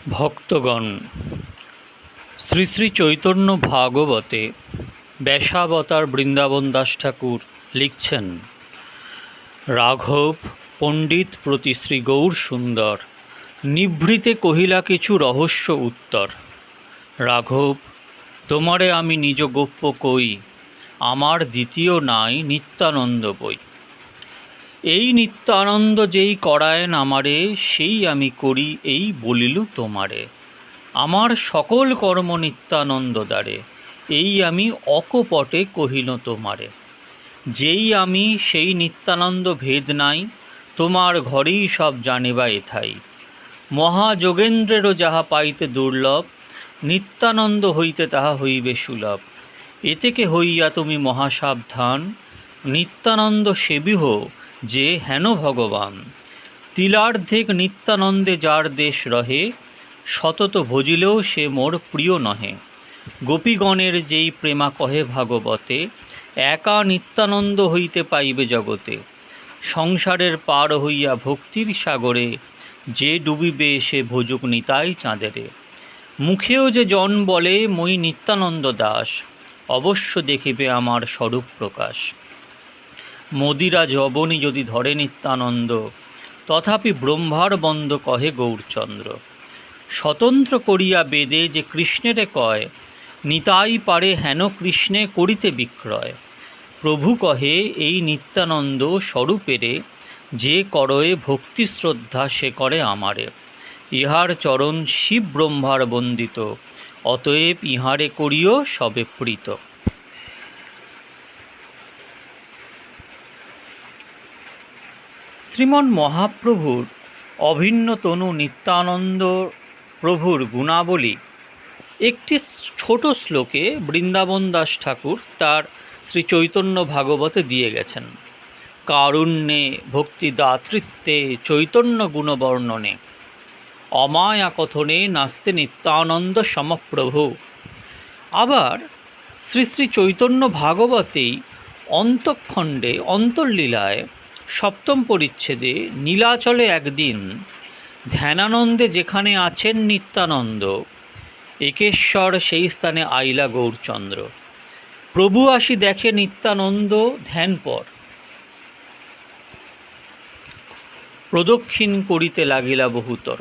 ভক্তগণ, শ্রী শ্রী চৈতন্য ভাগবতে ব্যাসাবতার বৃন্দাবন দাস ঠাকুর লিখছেন, রাঘব পণ্ডিত প্রতি শ্রী গৌর সুন্দর নিভৃতে কহিলা কিছু রহস্য উত্তর। রাঘব, তোমারে আমি নিজ গোপ্য কই, আমার দ্বিতীয় নাই নিত্যানন্দ বই। এই নিত্যানন্দ যেই করায়েন আমারে, সেই আমি করি এই বলিলু তোমারে। আমার সকল কর্ম নিত্যানন্দ দ্বারে, এই আমি অকপটে কহিল তোমারে। যেই আমি সেই নিত্যানন্দ ভেদ নাই, তোমার ঘরেই সব জানিবা এথাই। মহাযোগেন্দ্রেরও যাহা পাইতে দুর্লভ, নিত্যানন্দ হইতে তাহা হইবে সুলভ। এতেকে হইয়া তুমি মহাসাবধান, নিত্যানন্দ সেবিহ যে হেন ভগবান। তিলার্ধেক নিত্যানন্দে যার দেশ রহে, সতত ভজিলেও সে মোর প্রিয় নহে। গোপীগণের যেই প্রেমা কহে ভাগবতে, একা নিত্যানন্দ হইতে পাইবে জগতে। সংসারের পার হইয়া ভক্তির সাগরে, যে ডুবিবে সে ভোজুক নিতাই চাঁদেরে। মুখেও যে জন বলে মই নিত্যানন্দ দাস, অবশ্য দেখিবে আমার স্বরূপ প্রকাশ। মদিরা যবনী যদি ধরে নিত্যানন্দ, তথাপি ব্রহ্মার বন্দ কহে গৌরচন্দ্র। স্বতন্ত্র করিয়া বেদে যে কৃষ্ণেরে কয়, নিতাই পারে হেন কৃষ্ণে করিতে বিক্রয়। প্রভু কহে এই নিত্যানন্দ স্বরূপেরে, যে করয়ে ভক্তি শ্রদ্ধা সে করে আমারে। ইহার চরণ শিব ব্রহ্মার বন্দিত, অতএব ইহারে করিও সবে প্রীত। শ্রীমন মহাপ্রভুর অভিন্ন তনু নিত্যানন্দ প্রভুর গুণাবলী একটি ছোট শ্লোকে বৃন্দাবন দাস ঠাকুর তার শ্রী চৈতন্য ভাগবতে দিয়ে গেছেন। কারুণ্যে ভক্তিদাতৃত্বে চৈতন্য গুণবর্ণনে, অমায়া কথনে নাস্তে নিত্যানন্দ সমপ্রভু। আবার শ্রী শ্রী চৈতন্য ভাগবতেই অন্তঃখণ্ডে অন্তর্লীলায় সপ্তম পরিচ্ছেদে নীলাচলে একদিন ধ্যানানন্দে যেখানে আছেন নিত্যানন্দ, একেশ্বর সেই স্থানে আইলা গৌরচন্দ্র। প্রভু আসি দেখে নিত্যানন্দ ধ্যানপর, প্রদক্ষিণ করিতে লাগিলা বহুতর।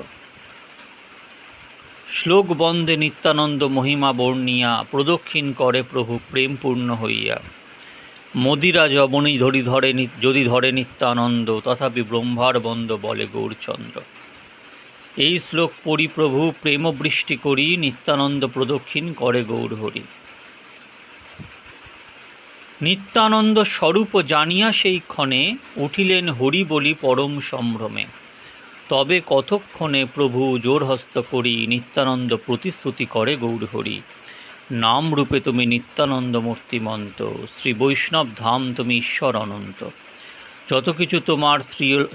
শ্লোক বন্দে নিত্যানন্দ মহিমা বর্ণিয়া, প্রদক্ষিণ করে প্রভু প্রেমপূর্ণ হইয়া। মদিরা যবনী যদি ধরে নিত্যানন্দ, তথাপি ব্রহ্মার বন্দ বলে গৌরচন্দ্র। এই শ্লোক পড়ি প্রভু প্রেমবৃষ্টি করি, নিত্যানন্দ প্রদক্ষিণ করে গৌরহরি। নিত্যানন্দ স্বরূপ জানিয়া সেই ক্ষণে, উঠিলেন হরি বলি পরম সম্ভ্রমে। তবে কতক্ষণে প্রভু জোরহস্ত করি, নিত্যানন্দ প্রতিস্তুতি করে গৌরহরি। নাম রূপে তুমি নিত্যানন্দ মূর্তিমন্ত, শ্রী বৈষ্ণব ধাম তুমি ঈশ্বর অনন্ত। যত কিছু তোমার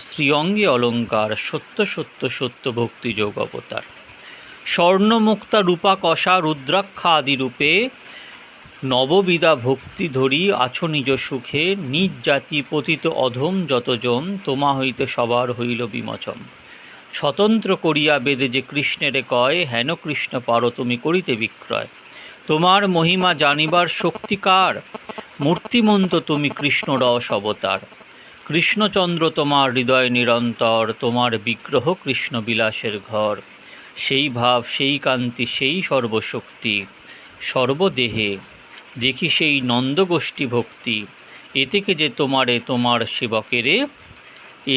শ্রীঅঙ্গে অলঙ্কার, সত্য সত্য সত্য ভক্তি যোগ অবতার। স্বর্ণমুক্তা রূপা কষা রুদ্রাক্ষা আদি রূপে, নববিধা ভক্তি ধরি আছো নিজ সুখে। নিজ জাতি পতিত অধম যতজন, তোমা হইতে সবার হইল বিমোচন। স্বতন্ত্র করিয়া বেদে যে কৃষ্ণেরে কয়, হেন কৃষ্ণ পারো তুমি করিতে বিক্রয়। তোমার মহিমা জানিবার শক্তিকার, মূর্তিমন্ত তুমি কৃষ্ণ রস অবতার। কৃষ্ণচন্দ্র তোমার হৃদয় নিরন্তর, তোমার বিগ্রহ কৃষ্ণ বিলাসের ঘর। সেই ভাব সেই কান্তি সেই সর্বশক্তি, সর্বদেহে দেখি সেই নন্দগোষ্ঠী ভক্তি। এতেকে যে তোমারে তোমার সেবকেরে,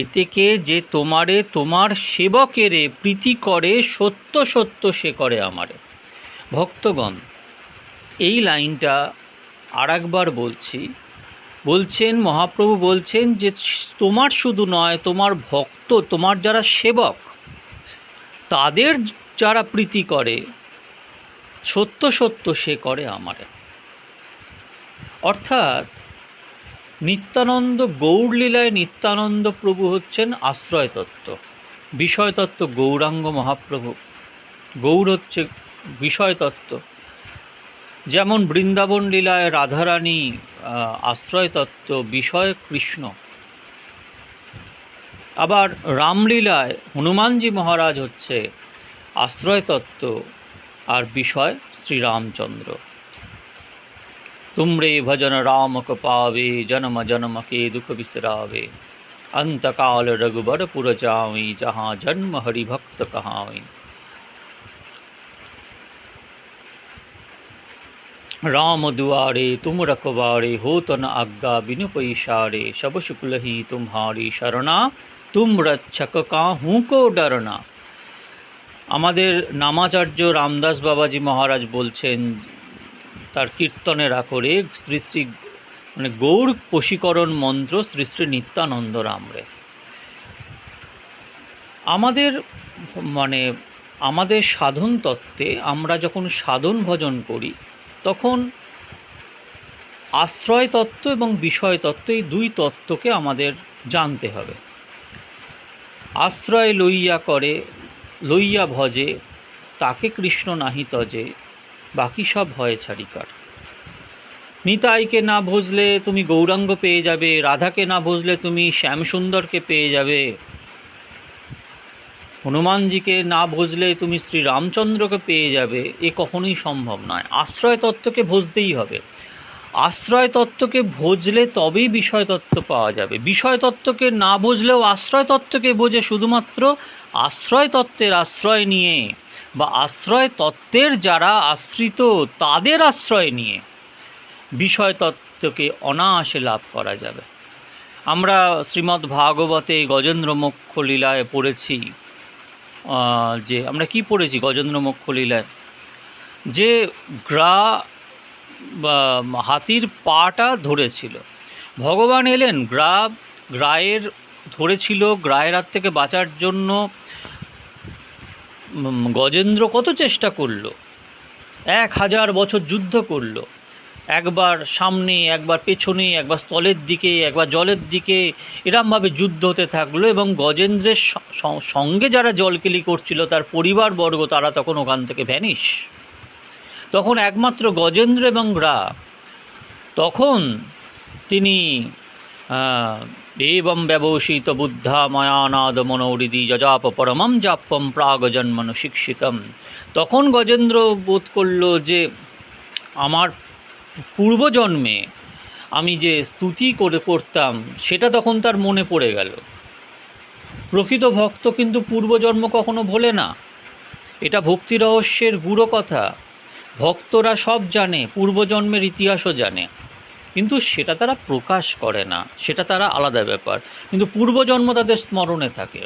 এতেকে যে তোমারে তোমার সেবকেরে প্রীতি করে, সত্য সত্য সে করে আমারে। ভক্তগণ, এই লাইনটা আরেকবার বলছেন মহাপ্রভু বলছেন যে তোমার শুধু নয়, তোমার ভক্ত, তোমার যারা সেবক, তাদের যারা প্রীতি করে, সত্য সত্য সে করে আমারে। অর্থাৎ নিত্যানন্দ গৌরলীলায় নিত্যানন্দ প্রভু হচ্ছেন আশ্রয় তত্ত্ব, বিষয় তত্ত্ব গৌরাঙ্গ মহাপ্রভু। গৌর হচ্ছে বিষয় তত্ত্ব। যেমন বৃন্দাবন লীলায় রাধারানী আশ্রয় তত্ত্ব, বিষয় কৃষ্ণ। আবার রামলীলায় হনুমানজি মহারাজ হচ্ছে আশ্রয় তত্ত্ব আর বিষয় শ্রীরামচন্দ্র। तुमरे भजन राम को पावे, जन्म जन्म के दुख बिसरावे, अंतकाल रघुबर पुर जावी, जहाँ जन्म हरि भक्त कहावी। राम दुआरे तुम रखवारे, हो तन आज्ञा बिनु पैसारे, सब शुक्ल ही तुम्हारी शरणा, तुम रक्षक काहू को डरना। আমাদের নামাচার্য রামদাস বাবাজি মহারাজ বলছেন তার কীর্তনের আখরে, শ্রী শ্রী মানে গৌর বশীকরণ মন্ত্র শ্রী শ্রী নিত্যানন্দ রামরে। আমাদের সাধন তত্ত্বে আমরা যখন সাধন ভজন করি তখন আশ্রয় তত্ত্ব এবং বিষয় তত্ত্ব, এই দুই তত্ত্বকে আমাদের জানতে হবে। আশ্রয় লইয়া ভজে, তাকে কৃষ্ণ নাহি তজে, বাকি সব ভয়ে ছাড়িকার। নিতাইকে না ভজলে তুমি গৌরাঙ্গ পেয়ে যাবে, রাধাকে না ভজলে তুমি শ্যামসুন্দরকে পেয়ে যাবে, হনুমানজিকে না ভজলে তুমি শ্রী রামচন্দ্রকে পেয়ে যাবে, এ কখনোই সম্ভব নয়। আশ্রয় তত্ত্বকে ভজতেই হবে। আশ্রয় তত্ত্বকে ভজলে তবেই বিষয় তত্ত্ব পাওয়া যাবে। বিষয় তত্ত্বকে না ভজলেও আশ্রয় তত্ত্বকে বোঝে, শুধুমাত্র আশ্রয় তত্ত্বের আশ্রয় নিয়ে বা আশ্রয় তত্ত্বের যারা আশ্রিত তাদের আশ্রয় নিয়ে বিষয় তত্ত্বকে অনায়াসে লাভ করা যাবে। আমরা শ্রীমদ্ ভাগবতে গজেন্দ্র মোক্ষ লীলায় পড়েছি, যে আমরা কি পড়েছি গজেন্দ্র মোক্ষ লীলায়, যে হাতির পাটা ধরেছিল, ভগবান এলেন, গ্রায়ের ধরেছিল, গ্রায়ের হাত থেকে বাঁচার জন্য গজেন্দ্র কত চেষ্টা করল, 1000 বছর যুদ্ধ করল, একবার সামনে, একবার পেছনে, একবার স্থলের দিকে, একবার জলের দিকে, এরমভাবে যুদ্ধ হতে থাকলো। এবং গজেন্দ্রের সঙ্গে যারা জলকেলি করছিল তার পরিবারবর্গ, তারা তখন ওখান থেকে ভ্যানিশ। তখন একমাত্র গজেন্দ্র এবং তখন তিনি एवं व्यवोषित बुद्धा मायानाद मनोहृदि जजाप परमं जापम प्रागजन्मनु शिक्षितम। তখন গজেন্দ্র বোধ করল যে আমার পূর্বজন্মে আমি যে স্তুতি করতাম সেটা তখন তার মনে পড়ে গেল। প্রকৃত ভক্ত কিন্তু পূর্বজন্ম কখনো ভোলে না, এটা ভক্তি রহস্যের গূঢ় কথা। ভক্তরা সব জানে, পূর্বজন্মের ইতিহাসও জানে, কিন্তু সেটা তারা প্রকাশ করে না, সেটা তারা আলাদা ব্যাপার, কিন্তু পূর্বজন্ম তাদের স্মরণে থাকে।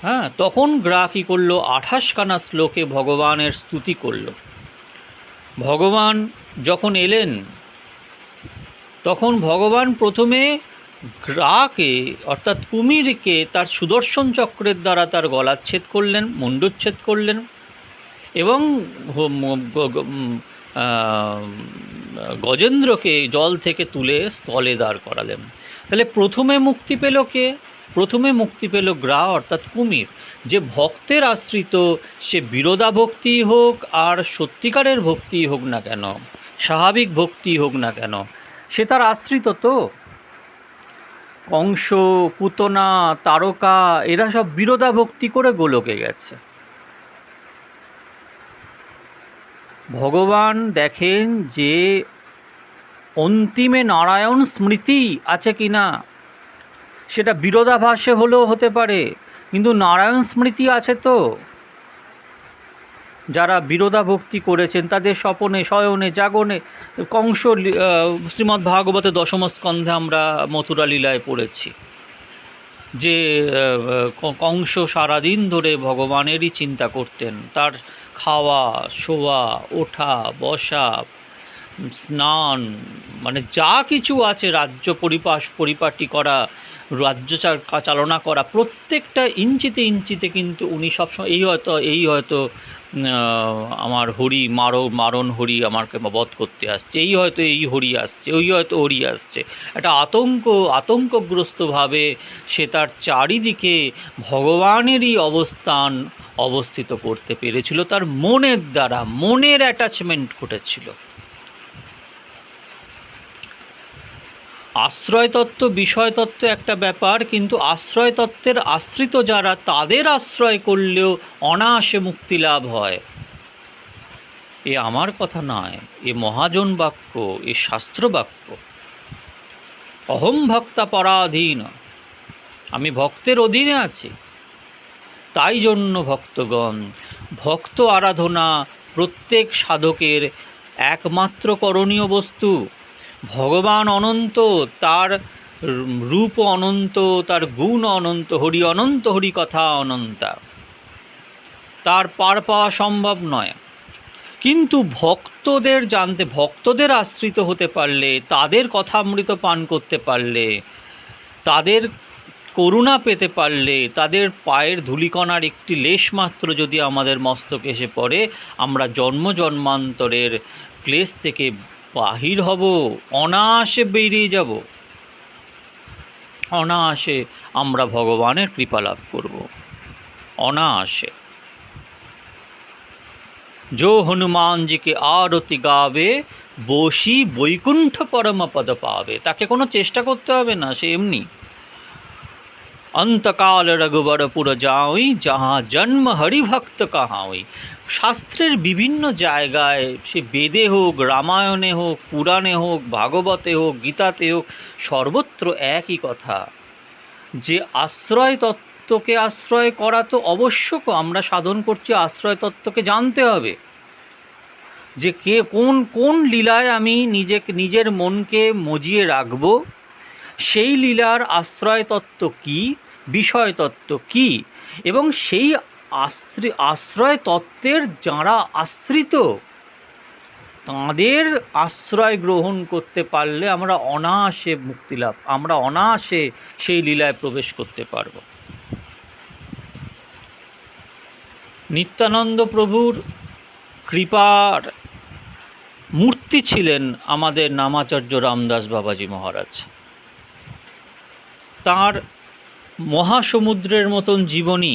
হ্যাঁ, তখন কী করলো, 28 খানা শ্লোকে ভগবানের স্তুতি করল। ভগবান যখন এলেন তখন ভগবান প্রথমে গ্রাকে অর্থাৎ কুমিরকে তার সুদর্শন চক্রের দ্বারা তার গলাচ্ছেদ করলেন, মুণ্ডচ্ছেদ করলেন এবং গজেন্দ্রকে জল থেকে তুলে স্থলে দাঁড় করালেন। তাহলে প্রথমে মুক্তি পেল কে? প্রথমে মুক্তি পেল অর্থাৎ কুমির। যে ভক্তের আশ্রিত, সে বিরোধা ভক্তি হোক আর সত্যিকারের ভক্তি হোক না কেন, স্বাভাবিক ভক্তি হোক না কেন, সে তার আশ্রিত। তো কংস, পুতনা, তারকা এরা সব বিরোধা ভক্তি করে গোলকে গেছে। ভগবান দেখেন যে অন্তিমে নারায়ণ স্মৃতি আছে কি না, সেটা বিরোধাভাসে হলেও হতে পারে, কিন্তু নারায়ণ স্মৃতি আছে তো। যারা বিরোধা ভক্তি করেছেন তাদের স্বপনে, শয়নে, জাগনে, কংস শ্রীমদ্ ভাগবতে 10ম স্কন্ধে আমরা মথুরা লীলায় পড়েছি যে কংস সারাদিন ধরে ভগবানেরই চিন্তা করতেন। তার খাওয়া, শোয়া, ওঠা, বসা, স্নান, মানে যা কিছু আছে, রাজ্য পরিপাটি করা, রাজ্য চালনা করা, প্রত্যেকটা ইঞ্চিতে ইঞ্চিতে কিন্তু উনি সবসময় এই হয়তো আমার হরি মারণ হরি আমাকে বধ করতে আসছে, এই হয়তো এই হরি আসছে, ওই হয়তো হরি আসছে। একটা আতঙ্কগ্রস্তভাবে সে তার চারিদিকে ভগবানেরই অবস্থিত করতে পেরেছিল, তার মনের দ্বারা, মনের অ্যাটাচমেন্ট ঘটেছিল। আশ্রয়তত্ত্ব বিষয়তত্ত্ব একটা ব্যাপার, কিন্তু আশ্রয়তত্ত্বের আশ্রিত যারা, তাদের আশ্রয় করলেও অনায়াসে মুক্তি লাভ হয়। এ আমার কথা নয়, এ মহাজন বাক্য, এ শাস্ত্র বাক্য। অহম ভক্তা পরাধীন, আমি ভক্তের অধীনে আছি। তাই জন্য ভক্তগণ, ভক্ত আরাধনা প্রত্যেক সাধকের একমাত্র করণীয় বস্তু। ভগবান অনন্ত, তার রূপ অনন্ত, তার গুণ অনন্ত, হরি অনন্ত, হরি কথা অনন্তা, তার পার পাওয়া সম্ভব নয়। কিন্তু ভক্তদের জানতে, ভক্তদের আশ্রিত হতে পারলে, তাদের কথামৃত পান করতে পারলে, তাদের করুণা পেতে পারলে, তাদের পায়ের ধূলিকণার একটি লেশ মাত্র যদি আমাদের মস্তকে এসে পড়ে, আমরা জন্ম জন্মান্তরের ক্লেশ থেকে বাহির হব, অনায়াসে বেরিয়ে যাব, অনায়াসে আমরা ভগবানের কৃপা লাভ করব, অনায়াসে। जो हनुमान जी के आरती गावे, বসি বৈকুণ্ঠ পরম পদ পাবে। তাকে কোনো চেষ্টা করতে হবে না, সে এমনি। অন্তকাল রঘুবরপুর যাওই, যাহা জন্ম হরিভক্ত কাহাওই। শাস্ত্রের বিভিন্ন জায়গায়, সে বেদে হোক, রামায়ণে হোক, পুরাণে হোক, ভাগবতে হোক, গীতাতে হোক, সর্বত্র একই কথা, যে আশ্রয় তত্ত্বকে আশ্রয় করা তো অবশ্যক। আমরা সাধন করছি, আশ্রয় তত্ত্বকে জানতে হবে, যে কে কোন কোন লীলায় আমি নিজের মনকে মজিয়ে রাখব, সেই লীলার আশ্রয় তত্ত্ব কী, বিষয় তত্ত্ব কী, এবং সেই আশ্রয় তত্ত্বের যারা আশ্রিত, তাঁদের আশ্রয় গ্রহণ করতে পারলে আমরা অনায়াসে মুক্তি লাভ, আমরা অনায়াসে সেই লীলায় প্রবেশ করতে পারব। নিত্যানন্দ প্রভুর কৃপার মূর্তি ছিলেন আমাদের নামাচার্য রামদাস বাবাজি মহারাজ। তাঁর মহাসমুদ্রের মতন জীবনী,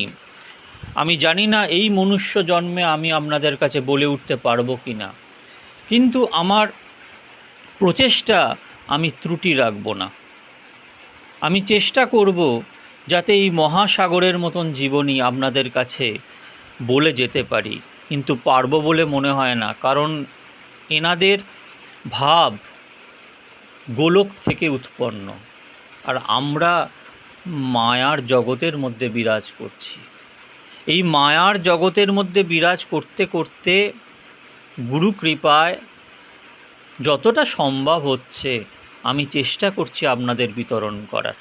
আমি জানি না এই মনুষ্য জন্মে আমি আপনাদের কাছে বলে উঠতে পারবো কি না, কিন্তু আমার প্রচেষ্টা, আমি ত্রুটি রাখব না। আমি চেষ্টা করব যাতে এই মহাসাগরের মতন জীবনী আপনাদের কাছে বলে যেতে পারি, কিন্তু পারবো বলে মনে হয় না, কারণ এনাদের ভাব গোলক থেকে উৎপন্ন, আর আমরা মায়ার জগতের মধ্যে বিরাজ করছি। এই মায়ার জগতের মধ্যে বিরাজ করতে করতে গুরু কৃপায় যতটা সম্ভব হচ্ছে আমি চেষ্টা করছি আপনাদের বিতরণ করার।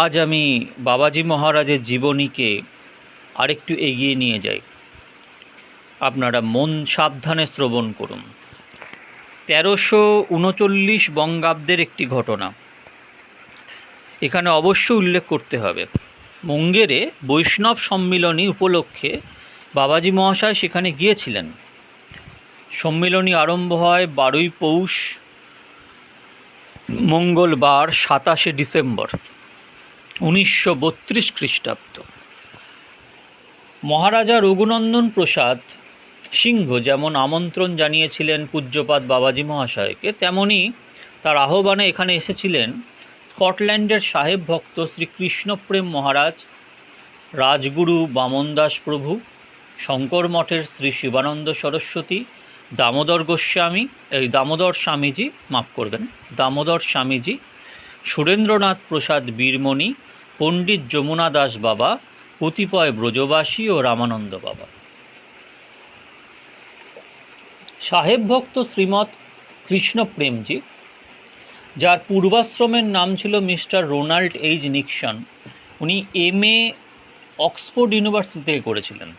আজ আমি বাবাজি মহারাজের জীবনীকে আরেকটু এগিয়ে নিয়ে যাই, আপনারা মন সাবধানে শ্রবণ করুন। 1339 বঙ্গাব্দের একটি ঘটনা এখানে অবশ্য উল্লেখ করতে হবে। মুঙ্গেরে বৈষ্ণব সম্মিলনী উপলক্ষে বাবাজি মহাশয় সেখানে গিয়েছিলেন। সম্মিলনী আরম্ভ হয় 12ই পৌষ, মঙ্গলবার 27শে ডিসেম্বর 1932 খ্রিস্টাব্দ। মহারাজা রঘুনন্দন প্রসাদ সিংহ যেমন আমন্ত্রণ জানিয়েছিলেন পূজ্যপাদ বাবাজি মহাশয়কে, তেমনি তার আহ্বানে এখানে এসেছিলেন স্কটল্যান্ডের সাহেব ভক্ত শ্রী কৃষ্ণপ্রেম মহারাজ, রাজগুরু বামনদাস প্রভু, শঙ্কর মঠের শ্রী শিবানন্দ সরস্বতী, দামোদর স্বামীজি, সুরেন্দ্রনাথ প্রসাদ বীরমণি, পণ্ডিত যমুনা দাস বাবা, কতিপয় ব্রজবাসী ও রামানন্দ বাবা। সাহেব ভক্ত শ্রীমৎ কৃষ্ণপ্রেমজি, যার পূর্বাশ্রমের নাম ছিল মিস্টার রোনাল্ড এইচ নিক্সন, উনি MA অক্সফোর্ড ইউনিভার্সিটি থেকে করেছিলেন,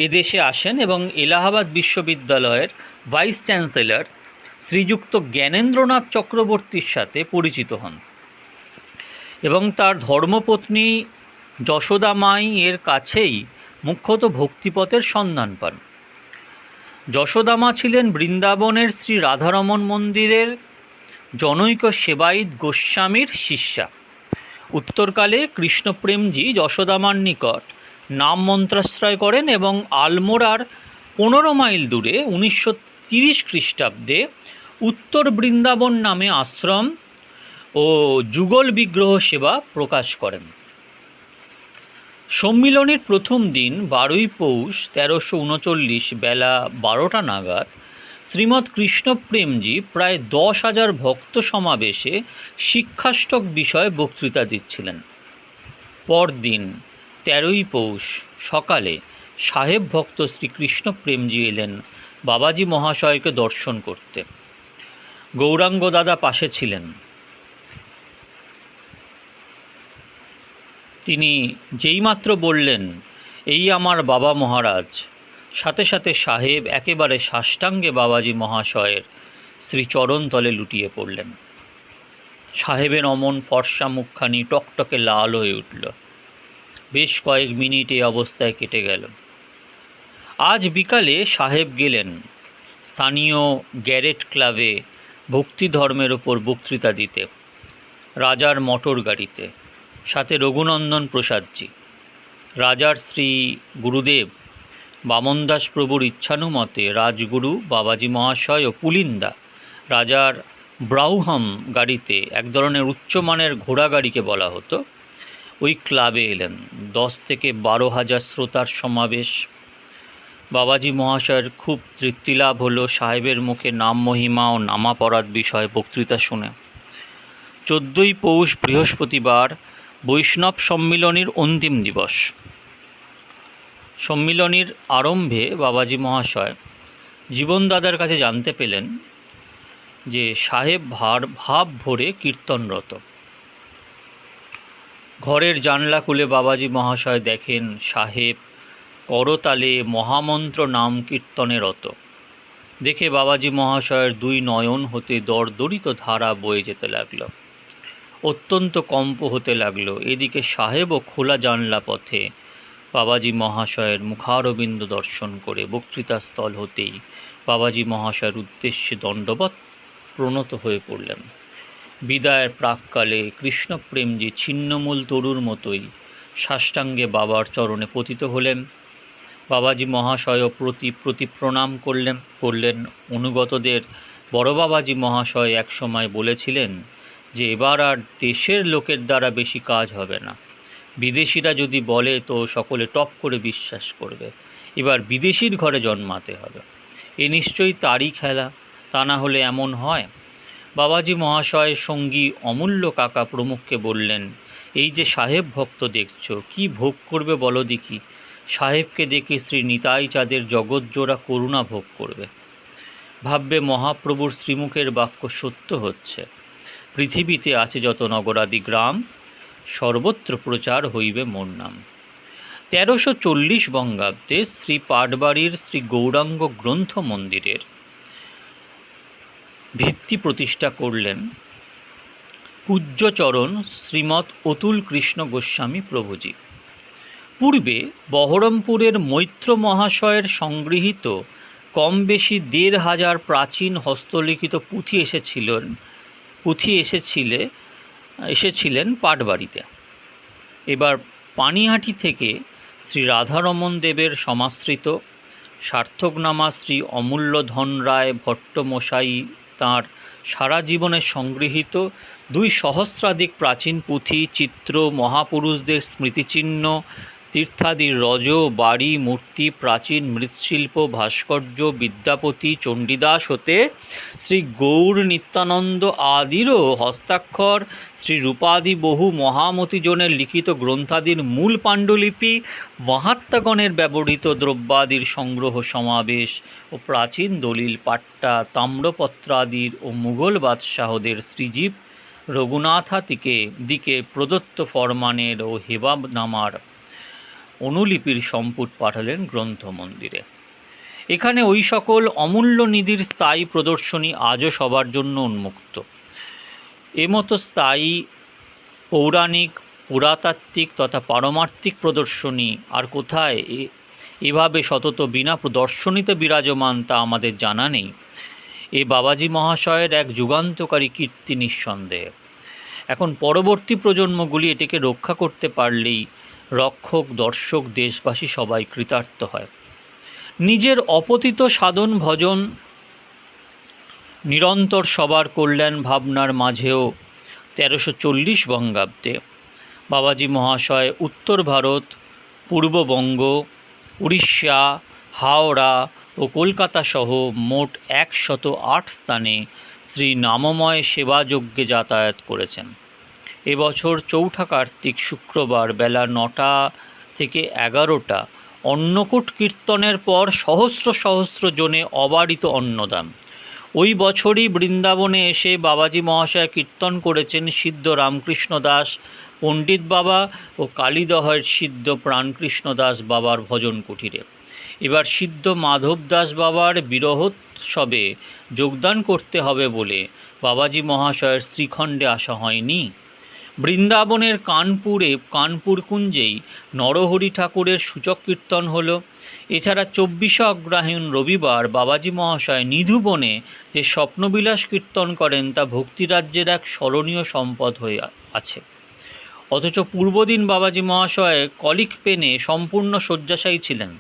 এদেশে আসেন এবং এলাহাবাদ বিশ্ববিদ্যালয়ের ভাইস চ্যান্সেলর শ্রীযুক্ত জ্ঞানেন্দ্রনাথ চক্রবর্তীর সাথে পরিচিত হন এবং তার ধর্মপত্নী যশোদামাই এর কাছেই মুখ্যত ভক্তিপথের সন্ধান পান। যশোদামা ছিলেন বৃন্দাবনের শ্রী রাধারমণ মন্দিরের জনৈক সেবায়িত গোস্বামীর শিষ্যা। উত্তরকালে কৃষ্ণপ্রেমজি যশোদামার নিকট নাম মন্ত্রাশ্রয় করেন এবং আলমোড়ার 15 মাইল দূরে 1930 খ্রিস্টাব্দে উত্তর বৃন্দাবন নামে আশ্রম ও যুগল বিগ্রহ সেবা প্রকাশ করেন। সম্মিলনীর প্রথম দিন 12ই পৌষ 1339 বেলা 12টা নাগাদ শ্রীমৎ কৃষ্ণপ্রেমজি প্রায় 10,000 ভক্ত সমাবেশে শিক্ষাষ্টক বিষয়ে বক্তৃতা দিচ্ছিলেন। পরদিন 13ই পৌষ সকালে সাহেব ভক্ত শ্রীকৃষ্ণ প্রেমজি এলেন বাবাজি মহাশয়কে দর্শন করতে। গৌরাঙ্গ দাদা পাশে ছিলেন। তিনি যেইমাত্র বললেন, এই আমার বাবা মহারাজ, সাথে সাথে সাহেব একেবারে সাষ্টাঙ্গে বাবাজি মহাশয়ের শ্রীচরণতলে লুটিয়ে পড়লেন। সাহেবের অমন ফর্সা মুখখানি টকটকে লাল হয়ে উঠল। বেশ কয়েক মিনিট এই অবস্থায় কেটে গেল। আজ বিকালে সাহেব গেলেন স্থানীয় গ্যারেট ক্লাবে ভক্তি ধর্মের ওপর বক্তৃতা দিতে, রাজার মোটর গাড়িতে, সাথে রঘুনন্দন প্রসাদজি। রাজার শ্রী গুরুদেব বামনদাস প্রভুর ইচ্ছানুমতে রাজগুরু বাবাজি মহাশয় ও পুলিন্দা রাজার ব্রাউহাম গাড়িতে, এক ধরনের উচ্চমানের ঘোড়া গাড়িকে বলা হতো, ওই ক্লাবে এলেন। 10 থেকে 12,000 শ্রোতার সমাবেশ। বাবাজি মহাশয়ের খুব তৃপ্তিলাভ হলো সাহেবের মুখে নাম মহিমা ও নামাপরাধ বিষয়ে বক্তৃতা শুনে। 14ই পৌষ বৃহস্পতিবার বৈষ্ণব সম্মিলনীর অন্তিম দিবস। সম্মিলনীর আরম্ভে বাবাজি মহাশয় জীবনদাদার কাছে জানতে পেলেন যে সাহেব ভাব ভরে কীর্তনরত। ঘরের জানলা খুলে বাবাজি মহাশয় দেখেন সাহেব করতালে মহামন্ত্র নাম কীর্তনে রত। দেখে বাবাজি মহাশয়ের 2 নয়ন হতে দরদরিত ধারা বয়ে যেতে লাগল, অত্যন্ত কম্প হতে লাগলো। এদিকে সাহেবও খোলা জানলা পথে বাবাজি মহাশয়ের মুখারবিন্দ দর্শন করে বক্তৃতাস্থল হতেই বাবাজি মহাশয়ের উদ্দেশ্যে দণ্ডবৎ প্রণত হয়ে পড়লেন। বিদায়ের প্রাককালে কৃষ্ণপ্রেমজি ছিন্নমূল তরুর মতোই সাষ্টাঙ্গে বাবার চরণে পতিত হলেন। বাবাজি মহাশয়ও প্রতি প্রণাম করলেন। অনুগতদের বড় বাবাজি মহাশয় এক সময় বলেছিলেন যে এবার আর দেশের লোকের দ্বারা বেশি কাজ হবে না, বিদেশিরা যদি বলে তো সকলে টপ করে বিশ্বাস করবে, এবার বিদেশির ঘরে জন্মাতে হবে। এ নিশ্চয়ই তারই খেলা, তা না হলে এমন হয়? বাবাজি মহাশয়ের সঙ্গী অমূল্য কাকা প্রমুখকে বললেন, এই যে সাহেব ভক্ত দেখছো, কি ভোগ করবে বলো দেখি? সাহেবকে দেখে শ্রী নিতাই চাঁদের জগৎজোড়া করুণা ভোগ করবে। ভাববে মহাপ্রভুর শ্রীমুখের বাক্য সত্য হচ্ছে। পৃথিবীতে আছে যত নগরাদি গ্রাম, সর্বত্র প্রচার হইবে মোর নাম। 1340 বঙ্গাব্দে শ্রী পাটবাড়ির শ্রী গৌরাঙ্গ গ্রন্থ মন্দিরের ভিত্তি প্রতিষ্ঠা করলেন পূজ্যচরণ শ্রীমৎ অতুল কৃষ্ণ গোস্বামী প্রভুজি। পূর্বে বহরমপুরের মৈত্র মহাশয়ের সংগৃহীত কম বেশি 1,500 প্রাচীন হস্তলিখিত পুঁথি এসেছিলেন পাটবাড়িতে। এবার পানিহাটি থেকে শ্রী রাধারমণ দেবের সমাশ্রিত সার্থকনামা শ্রী অমূল্যধন রায় ভট্টমশাই তাঁর সারা জীবনে সংগৃহীত 2 সহস্রাধিক প্রাচীন পুঁথি, চিত্র, মহাপুরুষদের স্মৃতিচিহ্ন, তীর্থাদির রজ, বাড়ি, মূর্তি, প্রাচীন মৃৎশিল্প, ভাস্কর্য, বিদ্যাপতি, চণ্ডীদাস হতে শ্রী গৌর নিত্যানন্দ আদিরও হস্তাক্ষর, শ্রী রূপাদি বহু মহামতিজনের লিখিত গ্রন্থাদির মূল পাণ্ডুলিপি, মহাত্মাগণের ব্যবহৃত দ্রব্যাদির সংগ্রহ সমাবেশ ও প্রাচীন দলিল পাট্টা, তাম্রপত্রাদির ও মুঘল বাদশাহদের শ্রীজীব রঘুনাথাদিকে প্রদত্ত ফরমানের ও হেবাবনামার অনুলিপির সম্পুট পাঠালেন গ্রন্থ মন্দিরে। এখানে ওই সকল অমূল্য নিধির স্থায়ী প্রদর্শনী আজও সবার জন্য উন্মুক্ত। এমতো স্থায়ী পৌরাণিক, পুরাতাত্ত্বিক তথা পারমার্থিক প্রদর্শনী আর কোথায় এভাবে সতত বিনা প্রদর্শনীতে বিরাজমান তা আমাদের জানা নেই। এ বাবাজি মহাশয়ের এক যুগান্তকারী কীর্তি নিঃসন্দেহে। এখন পরবর্তী প্রজন্মগুলি এটিকে রক্ষা করতে পারলেই রক্ষক, দর্শক, দেশবাসী সবাই কৃতার্থ হয়। নিজের অপতিত সাধন ভজন নিরন্তর সবার কল্যাণ ভাবনার মাঝেও 1340 বঙ্গাব্দে বাবাজী মহাশয় উত্তর ভারত, পূর্ববঙ্গ, উড়িষ্যা, হাওড়া ও কলকাতা সহ মোট 108 স্থানে শ্রী নামময় সেবাযজ্ঞে যাতায়াত করেছেন। এবছর চৌঠা কার্তিক শুক্রবার বেলা 9টা থেকে 11টা অন্নকূট কীর্তনের পর সহস্র সহস্র জনে অবারিত অন্নদান। ওই বছরই বৃন্দাবনে এসে বাবাজী মহাশয় কীর্তন করেছেন সিদ্ধ রামকৃষ্ণ দাস পণ্ডিত বাবা ও কালীদহের সিদ্ধ প্রাণকৃষ্ণ দাস বাবার ভজন কুটিরে। এবার সিদ্ধ মাধব দাস বাবার বিরহোৎসবে যোগদান করতে হবে বলে বাবাজী মহাশয়ের শ্রীখণ্ডে আসা হয়নি। বৃন্দাবনের কানপুর কুঞ্জেই নরহরি ঠাকুরের সূচক কীর্তন হলো। এছাড়া 24শে অগ্রহায়ণ রবিবার বাবাজী মহাশয় নিধুবনে যে স্বপ্নবিলাস কীর্তন করেন তা ভক্তিরাজ্যের এক স্মরণীয় সম্পদ হয়ে আছে। অথচ পূর্বদিন বাবাজী মহাশয় কলিক পেনে সম্পূর্ণ শয্যাশায়ী ছিলেন।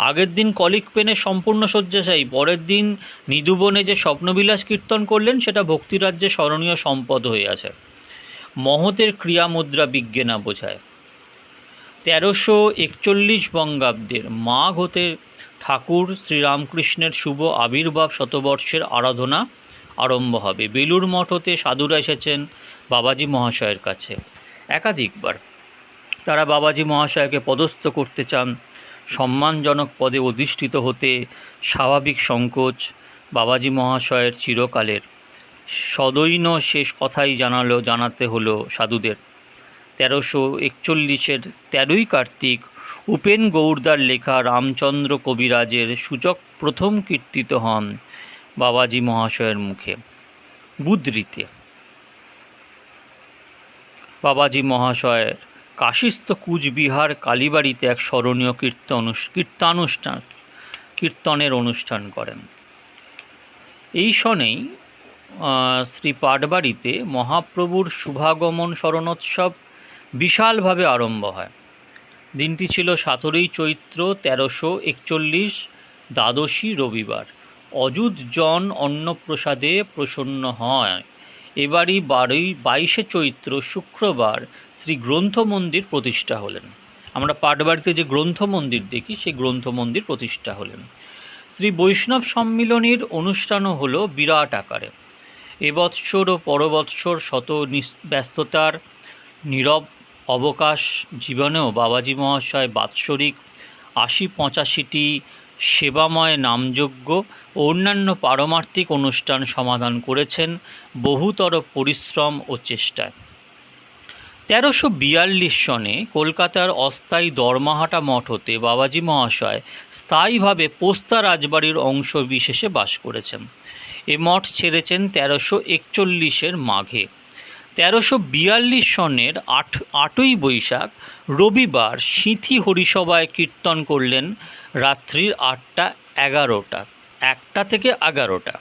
আগের দিন কলিক পেনে সম্পূর্ণ শয্যাশায়ী, পরের দিন নিধুবনে যে স্বপ্নবিলাস কীর্তন করলেন সেটা ভক্তিরাজ্যের স্মরণীয় সম্পদ হয়ে আছে। মহতের ক্রিয়ামুদ্রা বিজ্ঞানা বোঝায়। 1341 বঙ্গাব্দের মাঘ হতে ঠাকুর শ্রীরামকৃষ্ণের শুভ আবির্ভাব শতবর্ষের আরাধনা আরম্ভ হবে। বেলুর মঠ হতে সাধুরা এসেছেন বাবাজী মহাশয়ের কাছে একাধিকবার। তারা বাবাজী মহাশয়কে পদস্থ করতে চান। সম্মানজনক পদে অধিষ্ঠিত হতে স্বাভাবিক সংকোচ বাবাজী মহাশয়ের চিরকালের। সদৈন্য শেষ কথাই জানাতে হলো সাধুদের। 1341 13ই কার্তিক উপেন গৌরদার লেখা রামচন্দ্র কবিরাজের সূচক প্রথম কীর্তিত হন বাবাজী মহাশয়ের মুখে। বুদ্রিতে বাবাজী মহাশয়ের কাশীস্থ কুচবিহার কালীবাড়িতে এক স্মরণীয় কীর্তনের অনুষ্ঠান করেন। এই সনেই শ্রী পাটবাড়িতে মহাপ্রভুর শুভাগমন স্মরণোৎসব বিশালভাবে আরম্ভ হয়। দিনটি ছিল 17ই চৈত্র 1341 দ্বাদশী রবিবার। অযুত জন অন্নপ্রসাদে প্রসন্ন হয়। এবারই 22শে চৈত্র শুক্রবার শ্রী গ্রন্থ মন্দির প্রতিষ্ঠা হলেন। আমরা পাটবাড়িতে যে গ্রন্থ মন্দির দেখি সেই গ্রন্থ মন্দির প্রতিষ্ঠা হলেন। শ্রী বৈষ্ণব সম্মিলনীর অনুষ্ঠানও হলো বিরাট আকারে। এবৎসর ও পরবৎসর শত ব্যস্ততার নীরব অবকাশ জীবনেও বাবাজী মহাশয় বাৎসরিক 80-85টি সেবাময় নামযজ্ঞ ও অন্যান্য পারমার্থিক অনুষ্ঠান সমাধান করেছেন বহুতর পরিশ্রম ও চেষ্টায়। 1342 সনে কলকাতার অস্থায়ী দরমাহাটা মঠ হতে বাবাজী মহাশয় স্থায়ীভাবে পোস্তা রাজবাড়ির অংশ বিশেষে বাস করেছেন। এ মঠ ছেড়েছেন 1341 মাঘে। 1342 সনের 8ই বৈশাখ রবিবার সিঁথি হরিসভায় কীর্তন করলেন রাত্রির 1টা থেকে 11টা।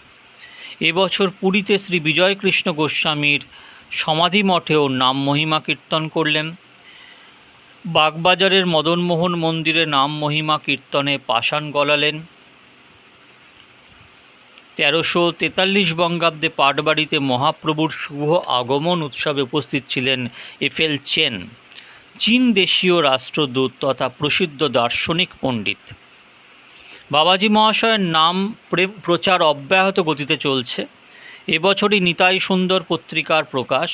এবছর পুরীতে শ্রী বিজয়কৃষ্ণ গোস্বামীর সমাধি মঠেও নাম মহিমা কীর্তন করলেন। বাগবাজারের মদনমোহন মন্দিরে নাম মহিমা কীর্তনে পাষাণ গলালেন। 1343 বঙ্গাব্দে পাটবাড়িতে মহাপ্রভুর শুভ আগমন উৎসবে উপস্থিত ছিলেন এফএল চেন, চীন দেশীয় রাষ্ট্রদূত তথা প্রসিদ্ধ দার্শনিক পণ্ডিত। বাবাজী মহাশয়ের নাম প্রচার অব্যাহত গতিতে চলছে। এবছরই নিতাই সুন্দর পত্রিকার প্রকাশ।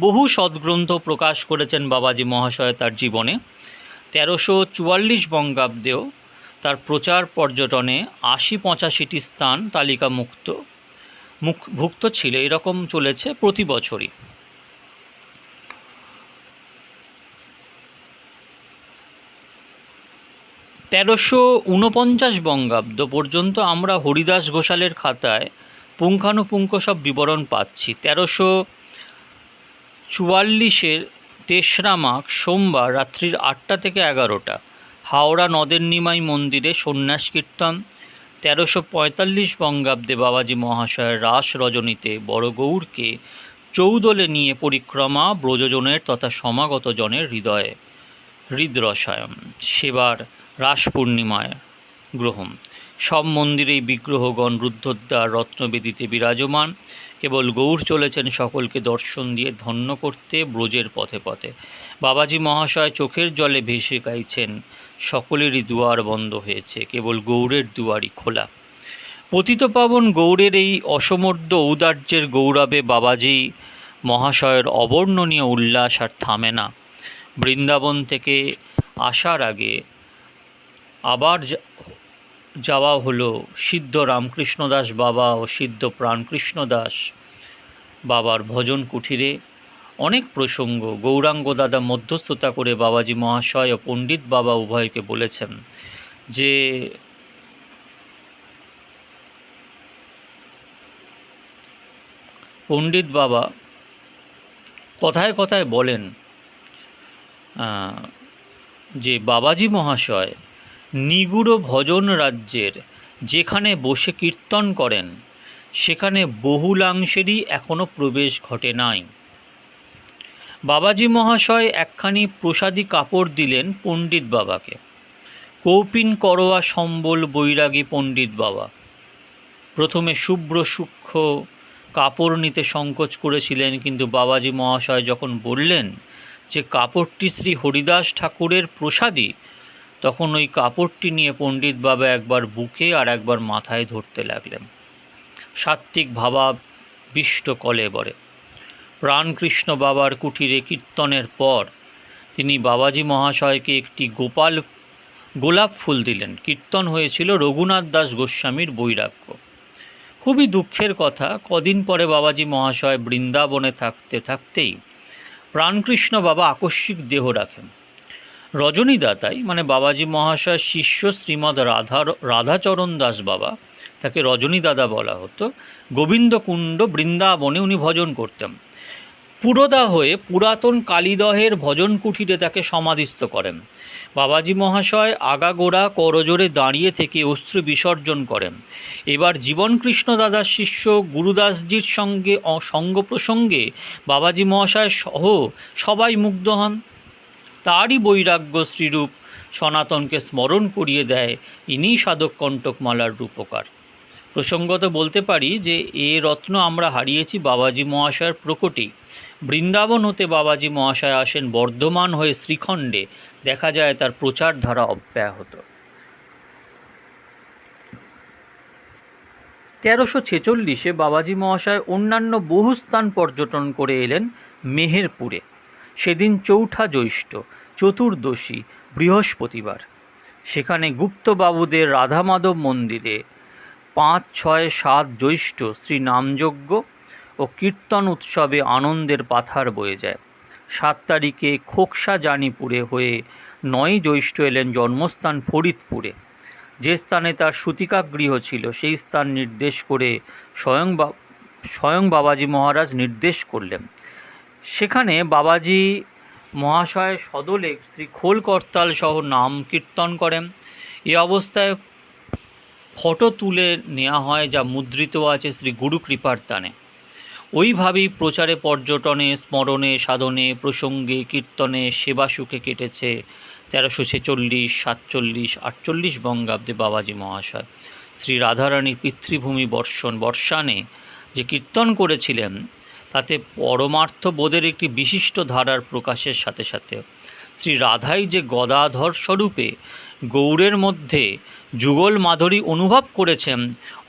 বহু সদ্গ্রন্থ প্রকাশ করেছেন বাবাজী মহাশয় তার জীবনে। 1344 বঙ্গাব্দেও তার প্রচার পর্যটনে 80-85টি স্থান ভুক্ত ছিল। এরকম চলেছে প্রতি বছরই। 1349 বঙ্গাব্দ পর্যন্ত আমরা হরিদাস ঘোষালের খাতায় পুঙ্খানুপুঙ্খ সব বিবরণ পাচ্ছি। 1344 তেসরা মাঘ সোমবার রাত্রির 8টা থেকে 11টা হাওড়া নদের নিমাই মন্দিরে সন্ন্যাস কীর্তন। 1345 বঙ্গাব্দে বাবাজী মহাশয়ের রাস রজনীতে বড় গৌরকে চৌদলে নিয়ে পরিক্রমা ব্রজজনের তথা সমাগত জনের হৃদরসায়ন সেবার রাস পূর্ণিমায় গ্রহণ। সব মন্দিরেই বিগ্রহগণ রুদ্ধদ্বার রত্নবেদিতে বিরাজমান। কেবল গৌর চলেছেন সকলকে দর্শন দিয়ে ধন্য করতে ব্রজের পথে পথে। বাবাজি মহাশয় চোখের জলে ভেসে গাইছেন, সকলেরই দুয়ার বন্ধ হয়েছে, কেবল গৌরের দুয়ারই খোলা। পতিতপাবন গৌরের এই অসমর্দ্য ঔদার্যের গৌরবে বাবাজি মহাশয়ের অবর্ণনীয় উল্লাস আর থামে না। বৃন্দাবন থেকে আসার আগে আবার যাওয়া হলো সিদ্ধ রামকৃষ্ণ দাস বাবা ও সিদ্ধ প্রাণকৃষ্ণ দাস বাবার ভজন কুঠিরে। অনেক প্রসঙ্গ গৌরাঙ্গ দাদা মধ্যস্থতা করে বাবাজি মহাশয় ও পণ্ডিত বাবা উভয়কে বলেছেন যে পণ্ডিত বাবা কথায় কথায় বলেন যে বাবাজি মহাশয় নিগুড় ভজন রাজ্যের যেখানে বসে কীর্তন করেন সেখানে বহুলাংশেরই এখনও প্রবেশ ঘটে নাই। বাবাজি মহাশয় একখানি প্রসাদী কাপড় দিলেন পণ্ডিত বাবাকে। কৌপিন করোয়া সম্বল বৈরাগী পণ্ডিত বাবা প্রথমে শুভ্র সূক্ষ্ম কাপড় নিতে সংকোচ করেছিলেন, কিন্তু বাবাজি মহাশয় যখন বললেন যে কাপড়টি শ্রী হরিদাস ঠাকুরের প্রসাদী, তখন ওই কাপড়টি নিয়ে পণ্ডিত বাবা একবার বুকে আর একবার মাথায় ধরতে লাগলেন। সাত্ত্বিক ভাবাবিষ্ট কলেবরে প্রাণকৃষ্ণ বাবার কুঠিরে কীর্তনের পর তিনি বাবাজি মহাশয়কে একটি গোলাপ ফুল দিলেন। কীর্তন হয়েছিল রঘুনাথ দাস গোস্বামীর বৈরাগ্য। খুবই দুঃখের কথা, কদিন পরে বাবাজি মহাশয় বৃন্দাবনে থাকতেই প্রাণকৃষ্ণ বাবা আকস্মিক দেহ রাখেন। রজনীদাতাই মানে বাবাজি মহাশয়ের শিষ্য শ্রীমৎ রাধাচরণ দাস বাবা, তাকে রজনী দাদা বলা হতো, গোবিন্দকুণ্ড বৃন্দাবনে উনি ভজন করতেন। পুরোদা হয়ে পুরাতন কালীদহের ভজন কুঠিরে তাকে সমাধিস্থ করেন। বাবাজি মহাশয় আগাগোড়া করজোরে দাঁড়িয়ে থেকে অশ্রু বিসর্জন করেন। এবার জীবনকৃষ্ণ দাদার শিষ্য গুরুদাসজির সঙ্গ প্রসঙ্গে বাবাজি মহাশয় সহ সবাই মুগ্ধ হন। তারই বৈরাগ্য শ্রীরূপ সনাতনকে স্মরণ করিয়ে দেয়, ইনিই সাধক কণ্টকমালার রূপকার। প্রসঙ্গত বলতে পারি যে এ রত্ন আমরা হারিয়েছি বাবাজি মহাশয়ের প্রকটেই। বৃন্দাবন হতে বাবাজি মহাশয় আসেন বর্ধমান হয়ে শ্রীখণ্ডে, দেখা যায় তার প্রচার ধারা অব্যাহত। 1346 বাবাজি মহাশয় অন্যান্য বহু স্থান পর্যটন করে এলেন মেহেরপুরে। সেদিন চৌঠা জ্যৈষ্ঠ, চতুর্দশী, বৃহস্পতিবার। সেখানে গুপ্তবাবুদের রাধামাধব মন্দিরে 5, 6, 7 জ্যৈষ্ঠ শ্রী নামযজ্ঞ ও কীর্তন উৎসবে আনন্দের পাথার বয়ে যায়। 7 তারিখে খোকসা জানিপুরে হয়ে 9 জ্যৈষ্ঠ এলেন জন্মস্থান ফরিদপুরে। যে স্থানে তার সূতিকাগৃহ ছিল সেই স্থান নির্দেশ করে স্বয়ং বাবাজি মহারাজ নির্দেশ করলেন। সেখানে বাবাজি মহাশয় সদলে শ্রী খোল করতাল সহ নাম কীর্তন করেন। এ অবস্থায় ফটো তুলে নেওয়া হয়, যা মুদ্রিত আছে শ্রী গুরু কৃপার টানে। ওইভাবেই প্রচারে, পর্যটনে, স্মরণে, সাধনে, প্রসঙ্গে, কীর্তনে, সেবা সুখে কেটেছে 1346, 47, 48 বঙ্গাব্দে বাবাজি মহাশয়। শ্রী রাধারানীর পিতৃভূমি বর্ষানে যে কীর্তন করেছিলেন তাতে পরমার্থ বোধের একটি বিশিষ্ট ধারার প্রকাশের সাথে সাথে শ্রী রাধাই যে গদাধর স্বরূপে গৌরের মধ্যে যুগল মাধুরী অনুভব করেছেন,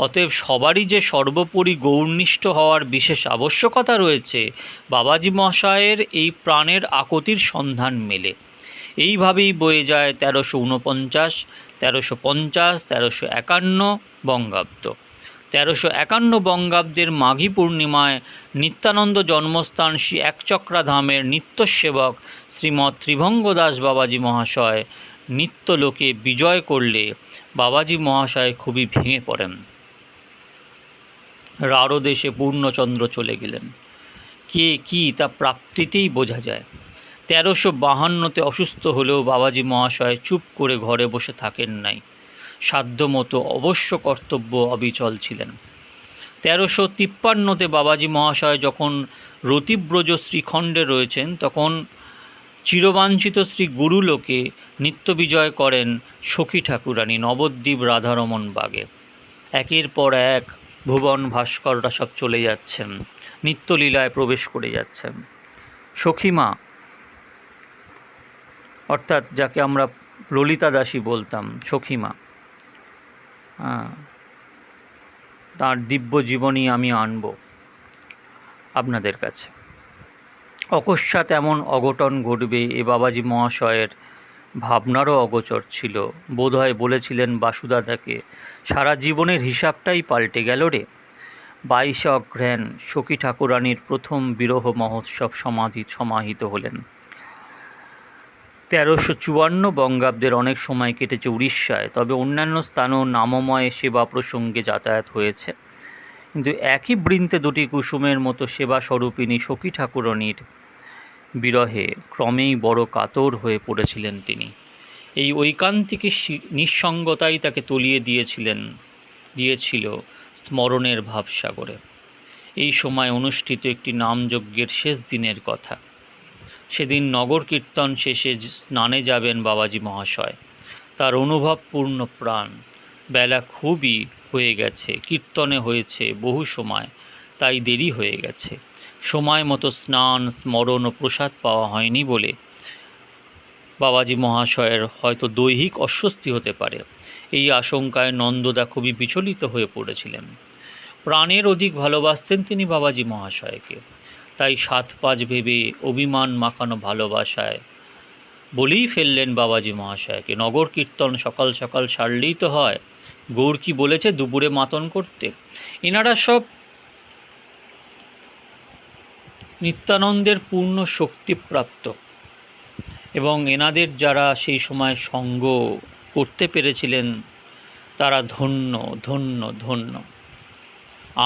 অতএব সবারই যে সর্বোপরি গৌরনিষ্ঠ হওয়ার বিশেষ আবশ্যকতা রয়েছে, বাবাজি মহাশয়ের এই প্রাণের আকুতির সন্ধান মেলে। এইভাবেই বয়ে যায় 1349, 1350, 1351 বঙ্গাব্দ। 1351 বঙ্গাব্দের মাঘী পূর্ণিমায় নিত্যানন্দ জন্মস্থান শ্রী একচক্রা ধামের নিত্যসেবক শ্রীমৎ ত্রিভঙ্গ দাস বাবাজি মহাশয় নিত্যলোকে বিজয় করলে বাবাজি মহাশয় খুবই ভেঙে পড়েন। রাঢ় দেশে পূর্ণচন্দ্র চলে গেলেন। কে কি তা প্রাপ্তিতেই বোঝা যায়। 1352-তে অসুস্থ হলেও বাবাজি মহাশয় চুপ করে ঘরে বসে থাকেন নাই। সাধ্যমতো অবশ্য কর্তব্য অবিচল ছিলেন। 1353-তে বাবাজি মহাশয় যখন রতিব্রজ শ্রীখণ্ডে রয়েছেন, তখন চিরবাঞ্ছিত শ্রী গুরুলোকে নিত্য বিজয় করেন সখী ঠাকুরানী নবদ্বীপ রাধারমণ বাগে। একের পর এক ভুবন ভাস্কররা সব চলে যাচ্ছেন, নিত্যলীলায় প্রবেশ করে যাচ্ছেন। সখীমা অর্থাৎ যাকে আমরা ললিতা দাসী বলতাম, সখীমা, তার দিব্য জীবনী আমি আনব আপনাদের কাছে। অকস্মাৎ এমন অঘটন ঘটবে এ বাবাজি মহাশয়ের ভাবনারও অগোচর ছিল। বোধহয় বলেছিলেন বাসুদাদাকে, সারা জীবনের হিসাবটাই পাল্টে গেল রে। 22 অঘ্রাণ সখী ঠাকুরানীর প্রথম বিরহ মহোৎসব সমাহিত হলেন। 1354 বঙ্গাব্দের অনেক সময় কেটেছে উড়িষ্যায়, তবে অন্যান্য স্থানেও নামময় সেবা প্রসঙ্গে যাতায়াত হয়েছে। কিন্তু একই বৃন্তে দুটি কুসুমের মতো সেবা স্বরূপিণী সখী ঠাকুরানীর বিরহে ক্রমেই বড় কাতর হয়ে পড়েছিলেন তিনি। এই ঐকান্তিক নিঃসঙ্গতাই তাকে তলিয়ে দিয়েছিল স্মরণের ভাবসাগরে। এই সময় অনুষ্ঠিত একটি নামযজ্ঞের শেষ দিনের কথা। সেদিন নগর কীর্তন শেষে স্নানে যাবেন বাবাজি মহাশয়। তার অনুভবপূর্ণ প্রাণ। বেলা খুবই হয়ে গেছে, কীর্তনে হয়েছে বহু সময়, তাই দেরি হয়ে গেছে। সময় মতো স্নান, স্মরণ ও প্রসাদ পাওয়া হয়নি বলে বাবাজি মহাশয়ের হয়তো দৈহিক অস্বস্তি হতে পারে, এই আশঙ্কায় নন্দদা খুবই বিচলিত হয়ে পড়েছিলেন। প্রাণের অধিক ভালোবাসতেন তিনি বাবাজি মহাশয়কে, তাই 7-5 ভেবে অভিমান মাখানো ভালোবাসায় বলেই ফেললেন বাবাজি মহাশয়কে, নগর কীর্তন সকাল সকাল সারলেই তো হয়, গৌর কি বলেছে দুপুরে মাতন করতে? এনারা সব নিত্যানন্দের পূর্ণ শক্তিপ্রাপ্ত এবং এনাদের যারা সেই সময় সঙ্গ করতে পেরেছিলেন তারা ধন্য ধন্য ধন্য।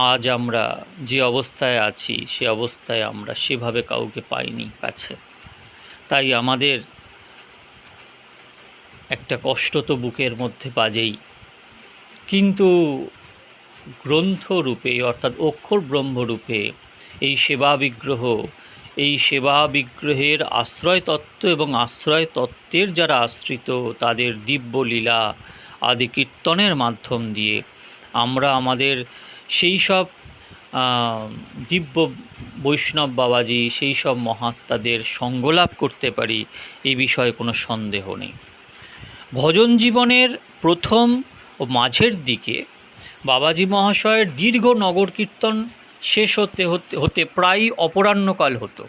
আজ আমরা যে অবস্থায় আছি সে অবস্থায় আমরা সেভাবে কাউকে পাইনি কাছে, তাই আমাদের একটা কষ্ট তো বুকের মধ্যে বাজেই। কিন্তু গ্রন্থরূপে অর্থাৎ অক্ষর ব্রহ্মরূপে এই সেবা বিগ্রহের আশ্রয় তত্ত্ব এবং আশ্রয় তত্ত্বের যারা আশ্রিত তাদের দিব্য লীলা আদি কীর্তনের মাধ্যম দিয়ে আমরা আমাদের সেই সব দিব্য বৈষ্ণব বাবাজি, সেই সব মহাত্মাদের সঙ্গলাভ করতে পারি, এই বিষয়ে কোনো সন্দেহ নেই। ভজন জীবনের প্রথম ও মাঝের দিকে বাবাজি মহাশয়ের দীর্ঘ নগর কীর্তন শেষ হতে প্রায় অপরাহ্নকাল হতো।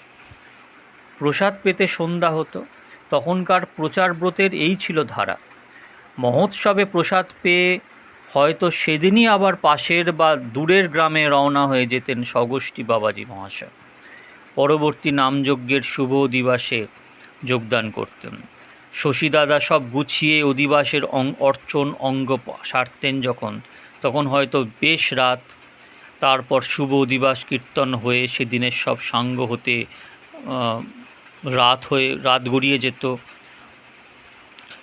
প্রসাদ পেতে সন্ধ্যা হতো। তখনকার প্রচার ব্রতের এই ছিল ধারা। মহোৎসবে প্রসাদ পেয়ে হয়তো সেদিনই আবার পাশের বা দূরের গ্রামে রওনা হয়ে যেতেন স্বগোষ্ঠী বাবাজি মহাশয়। পরবর্তী নামযজ্ঞের শুভ অধিবাসে যোগদান করতেন। শশীদাদা সব গুছিয়ে অধিবাসের অর্চন অঙ্গ সারতেন তখন হয়তো বেশ রাত। তারপর শুভ অধিবাস কীর্তন হয়ে সেদিনের সব সাঙ্গ হতে রাত গড়িয়ে যেত।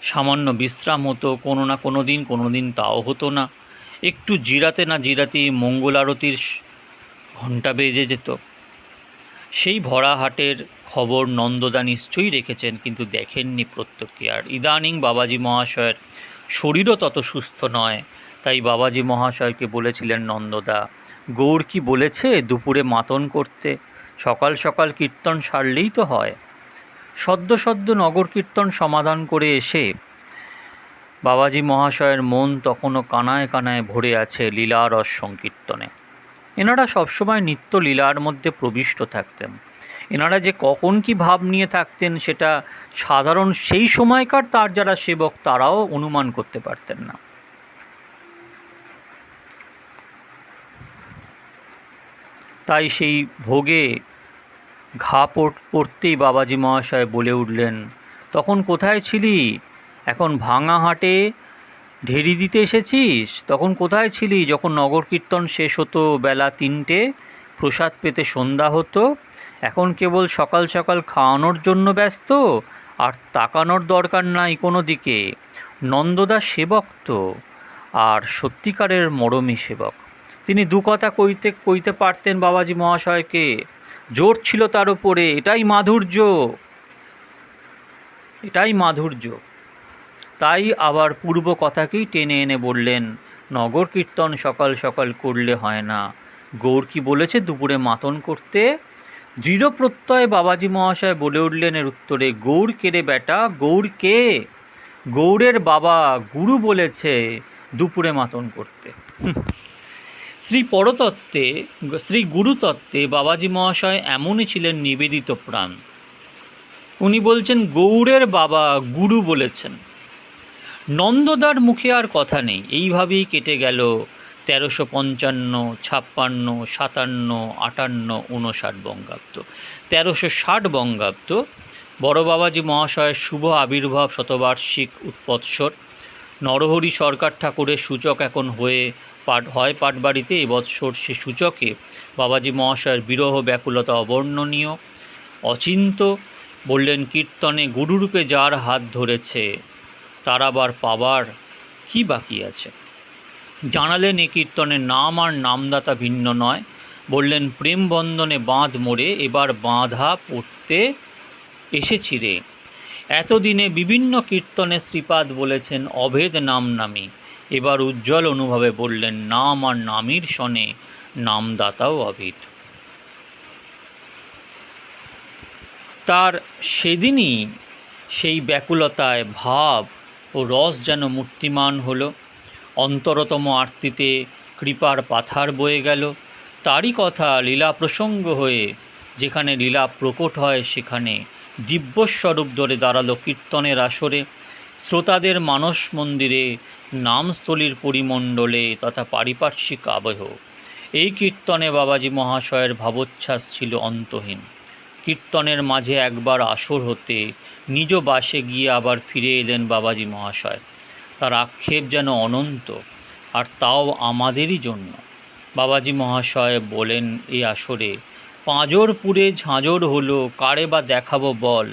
সামান্য বিশ্রাম হতো, কোনো দিন তাও হতো না। একটু জিরাতেই মঙ্গল আরতির ঘণ্টা বেজে যেত। সেই ভরা হাটের খবর নন্দদা নিশ্চয়ই রেখেছেন, কিন্তু দেখেননি প্রত্যেকে। আর ইদানিং বাবাজি মহাশয়ের শরীরও তত সুস্থ নয়, তাই বাবাজি মহাশয়কে বলেছিলেন নন্দদা, গৌর কি বলেছে দুপুরে মাতন করতে? সকাল সকাল কীর্তন সারলেই তো হয়। সদ্য নগর কীর্তন সমাধান করে এসে বাবাজি মহাশয়ের মন তখনও কানায় কানায় ভরে আছে লীলারস সংকীর্তনে। এনারা সবসময় নিত্য লীলার মধ্যে প্রবিষ্ট থাকতেন। এনারা যে কখন কি ভাব নিয়ে থাকতেন সেটা সাধারণ সেই সময়কার তার যারা সেবক তারাও অনুমান করতে পারতেন না। তাই সেই ভোগে ঘা পড়তেই বাবাজি মহাশয় বলে উঠলেন, তখন কোথায় ছিলি? এখন ভাঙা হাটে ঢেরি দিতে এসেছিস? তখন কোথায় ছিলি যখন নগর কীর্তন শেষ হতো বেলা 3টে, প্রসাদ পেতে সন্ধ্যা হতো? এখন কেবল সকাল সকাল খাওয়ানোর জন্য ব্যস্ত, আর তাকানোর দরকার নাই কোনো দিকে। নন্দদা সেবক তো, আর সত্যিকারের মরমী সেবক। তিনি দু কথা কইতে পারতেন বাবাজি মহাশয়কে, জোর ছিল তার উপরে, এটাই মাধুর্য। এটাই মাধুর্য। তাই আবার পূর্ব কথাকেই টেনে এনে বললেন, নগর কীর্তন সকাল সকাল করলে হয় না। গৌর কি বলেছে দুপুরে মাতন করতে? দৃঢ় প্রত্যয় বাবাজি মহাশয় বলে উঠলেন এর উত্তরে, গৌর কে রে বেটা, গৌর কে? গৌরের বাবা গুরু বলেছে দুপুরে মাতন করতে। শ্রী পরতত্ত্বে, শ্রী গুরুতত্ত্বে বাবাজি মহাশয় এমনই ছিলেন নিবেদিত প্রাণ। উনি বলছেন গৌরের বাবা গুরু বলেছেন। নন্দদার মুখে আর কথা নেই। এইভাবেই কেটে গেল 1355, 56, 57, 58, 59 বঙ্গাব্দ। 1360 বঙ্গাব্দ বড় বাবাজি মহাশয়ের শুভ আবির্ভাব শতবার্ষিক উৎপৎসর। নরহরি সরকার ঠাকুরের সূচক এখন হয় পাটবাড়িতে। এবৎসর সে সূচকে বাবাজি মহাশয়ের বিরহ ব্যাকুলতা অবর্ণনীয়, অচিন্ত। বললেন, কীর্তনে গুরুরূপে যার হাত ধরেছে তার আবার পাবার কি বাকি আছে? জানালেন এ কীর্তনের নাম আর নামদাতা ভিন্ন নয়। বললেন, প্রেম বন্ধনে বাঁধ মোড়ে এবার বাঁধা পড়তে এসেছি রে। এতদিনে বিভিন্ন কীর্তনে শ্রীপাদ বলেছেন অভেদ নাম নামি। এবার উজ্জ্বল অনুভবে বললেন, নাম আর নামির সনে নামদাতাও অভেদ। তার সেদিনই সেই ব্যাকুলতায় ভাব ও রস যেন মূর্তিমান হলো। অন্তরতম আরতিতে কৃপার পাথার বয়ে গেল। তারই কথা লীলা প্রসঙ্গ হয়ে যেখানে লীলা প্রকট হয় সেখানে দিব্যস্বরূপ ধরে দাঁড়ালো কীর্তনের আসরে। শ্রোতাদের মানস মন্দিরে, নামস্থলীর পরিমণ্ডলে তথা পারিপার্শ্বিক আবহ। এই কীর্তনে বাবাজি মহাশয়ের ভাবোচ্ছ্বাস ছিল অন্তহীন। কীর্তনের মাঝে একবার আসর হতে নিজ বাসে গিয়ে আবার ফিরে এলেন বাবাজি মহাশয়। তার আক্ষেপ যেন অনন্ত, আর তাও আমাদেরই জন্য। বাবাজি মহাশয় বলেন এই আসরে, পাঁজর পুরে ঝাঁঝর হলো, কারে বা দেখাবো বল।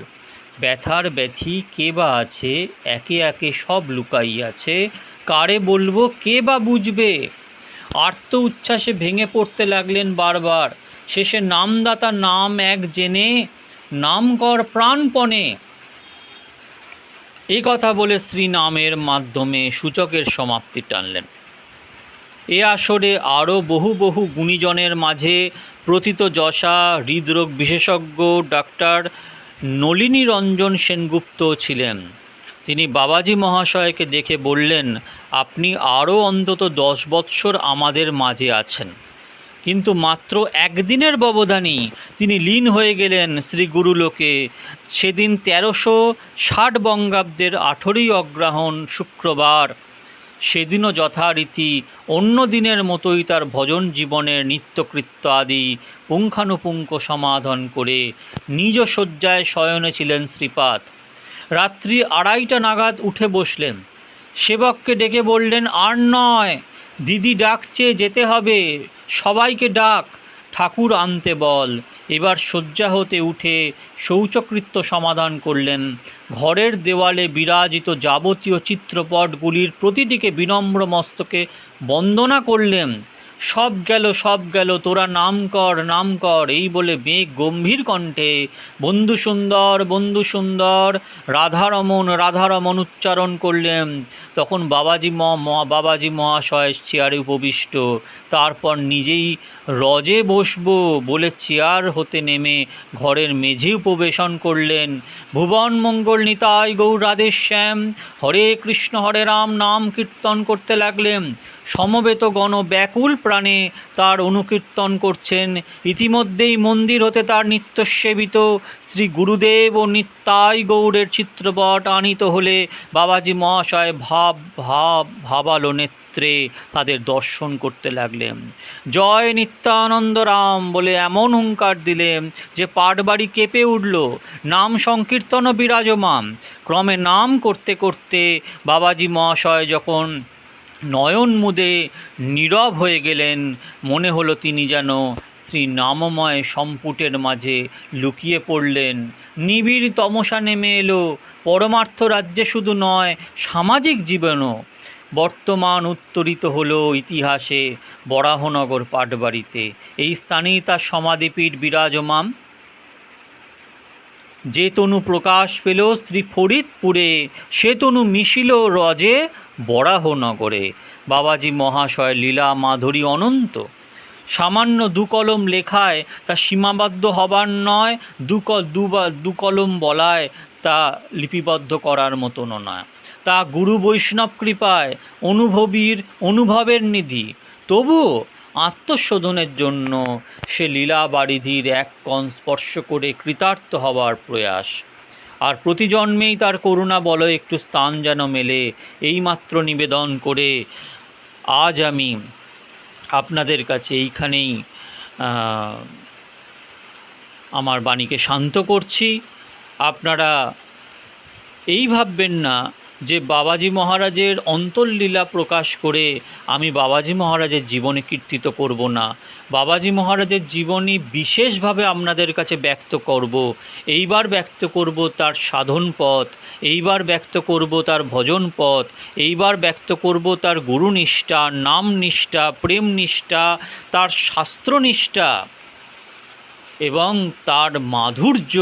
ব্যথার ব্যথি কে বা আছে, একে একে সব লুকাইয়াছে, কারে বলবো কে বা বুঝবে। আর্ত উচ্ছ্বাসে ভেঙে পড়তে লাগলেন বারবার। শেষে নামদাতা নাম এক জেনে নাম কর প্রাণপণে। এই কথা বলে শ্রী নামের মাধ্যমে সূচকের সমাপ্তি টানলেন। এ আসরে আরও বহু বহু গুণীজনের মাঝে প্রথিতযশা হৃদরোগ বিশেষজ্ঞ ডাক্তার নলিনী রঞ্জন সেনগুপ্ত ছিলেন। তিনি বাবাজি মহাশয়কে দেখে বললেন, আপনি আরও অন্তত 10 বৎসর আমাদের মাঝে আছেন। কিন্তু মাত্র একদিনের ব্যবধানেই তিনি লীন হয়ে গেলেন শ্রী গুরুলোকে। সেদিন 1360 বঙ্গাব্দের 18ই অগ্রহায়ণ শুক্রবার। সেদিনও যথারীতি অন্য দিনের মতোই তার ভজন জীবনের নিত্যকৃত্য আদি পুঙ্খানুপুঙ্খ সমাধান করে নিজ শয্যায় শয়নে ছিলেন শ্রীপাদ। রাত্রি 2:30 নাগাদ উঠে বসলেন। সেবককে ডেকে বললেন, আর নয়, দিদি ডাকছে, যেতে হবে, সবাইকে ডাক, ঠাকুর আনতে বল। এবার শয্যা হতে উঠে শৌচকৃত্য সমাধান করলেন। ঘরের দেওয়ালে বিরাজিত যাবতীয় চিত্রপটগুলির প্রতিটিকে বিনম্র মস্তকে বন্দনা করলেন। সব গেল, সব গেল, তোরা নাম কর, নাম কর, এই বলে মেঘ গম্ভীর কণ্ঠে বন্ধু সুন্দর, বন্ধু সুন্দর, রাধারমণ, রাধারমণ উচ্চারণ করলেন। তখন বাবাজি মহাশয় চেয়ারে উপবিষ্ট। তারপর নিজেই রজে বসবো বলে চেয়ার হতে নেমে ঘরের মেঝে উপবেশন করলেন। ভুবন মঙ্গল নিতাই গৌর রাধেশ্যাম, হরে কৃষ্ণ হরে রাম নাম কীর্তন করতে লাগলেন। সমবেত গণ ব্যাকুল প্রাণে তার অনুকীর্তন করছেন। ইতিমধ্যেই মন্দির হতে তার নিত্যসেবিত শ্রী গুরুদেব ও নিতাই গৌরের চিত্রপট আনিত হলে বাবাজি মহাশয় ভাবালো নেত্রে তাদের দর্শন করতে লাগলেন। জয় নিত্যানন্দ রাম বলে এমন হুঙ্কার দিলেন যে পাটবাড়ি কেঁপে উঠল। নাম সংকীর্তনও বিরাজমান। ক্রমে নাম করতে করতে বাবাজি মহাশয় যখন নয়ন মুদে নীরব হয়ে গেলেন, মনে হলো তিনি যেন শ্রী নামময় সম্পুটের মাঝে লুকিয়ে পড়লেন। নিবিড় তমসা নেমে এলো। পরমার্থ রাজ্যে শুধু নয়, সামাজিক জীবনও বর্তমান উত্তরিত হলো ইতিহাসে বরাহনগর পাটবাড়িতে। এই স্থানেই তার সমাধিপীঠ বিরাজমান। যে তনু প্রকাশ পেল শ্রী ফরিদপুরে, সে তনু মিশিল রজে বরাহনগরে। বাবাজি মহাশয় লীলা মাধুরী অনন্ত। সামান্য দু কলম লেখায় তা সীমাবদ্ধ হবার নয়, দু কলম বলায় তা লিপিবদ্ধ করার মতনও নয়। তা গুরু বৈষ্ণব কৃপায় অনুভবের নিধি। তবুও আত্মশোধনের জন্য সে লীলা বারিধির এক কণ স্পর্শ করে কৃতার্থ হবার প্রয়াস। আর প্রতি জন্মেই তার করুণা বলয়ে একটু স্থান যেন মেলে, এইমাত্র নিবেদন করে আজ আমি আপনাদের কাছে এইখানেই আমার বাণীকে শান্ত করছি। আপনারা এই ভাববেন না যে বাবাজি মহারাজের অন্তর্লীলা প্রকাশ করে আমি বাবাজি মহারাজের জীবনী কীর্তিত করব না। বাবাজি মহারাজের জীবনী বিশেষভাবে আপনাদের কাছে ব্যক্ত করব। এইবার ব্যক্ত করব তার সাধন পথ, এইবার ব্যক্ত করব তার ভজন পথ, এইবার ব্যক্ত করব তার গুরুনিষ্ঠা, নাম নিষ্ঠা, প্রেম নিষ্ঠা, তার শাস্ত্রনিষ্ঠা এবং তার মাধুর্য,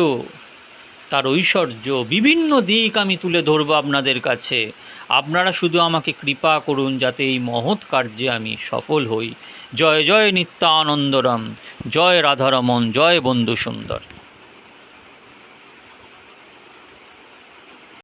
তার ঐশ্বর্য, বিভিন্ন দিক আমি তুলে ধরবো আপনাদের কাছে। আপনারা শুধু আমাকে কৃপা করুন যাতে এই মহৎ কার্যে আমি সফল হই। জয় জয় নিত্যানন্দরাম, জয় রাধারমণ, জয় বন্ধু সুন্দর।